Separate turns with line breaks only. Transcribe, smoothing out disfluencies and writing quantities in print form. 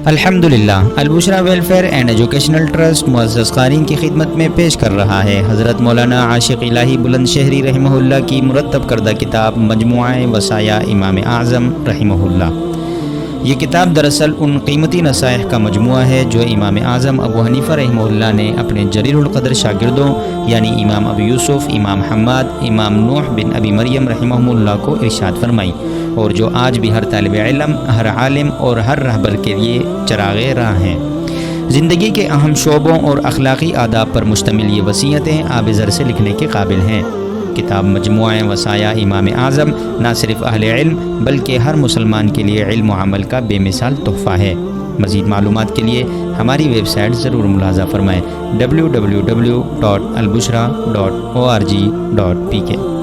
الحمدللہ البشرا welfare and educational trust معزز قارئین کی خدمت میں پیش کر رہا ہے حضرت مولانا عاشق الہی بلند شہری رحمہ اللہ کی مرتب کردہ کتاب مجموعہ وصایا امام اعظم رحمہ اللہ۔ یہ کتاب دراصل ان قیمتی نصائح کا مجموعہ ہے جو امام اعظم ابو حنیفہ رحمہ اللہ نے اپنے جلیل القدر شاگردوں یعنی امام ابو یوسف، امام حماد، امام نوح بن ابی مریم رحمہ اللہ کو ارشاد فرمائی، اور جو آج بھی ہر طالب علم، ہر عالم اور ہر رہبر کے لیے چراغ راہ ہیں۔ زندگی کے اہم شعبوں اور اخلاقی آداب پر مشتمل یہ وصیتیں آب زر سے لکھنے کے قابل ہیں۔ کتاب مجموعہ وصایا امام اعظم نہ صرف اہل علم بلکہ ہر مسلمان کے لیے علم و عمل کا بے مثال تحفہ ہے۔ مزید معلومات کے لیے ہماری ویب سائٹ ضرور ملاحظہ فرمائیں www.albushra.org.pk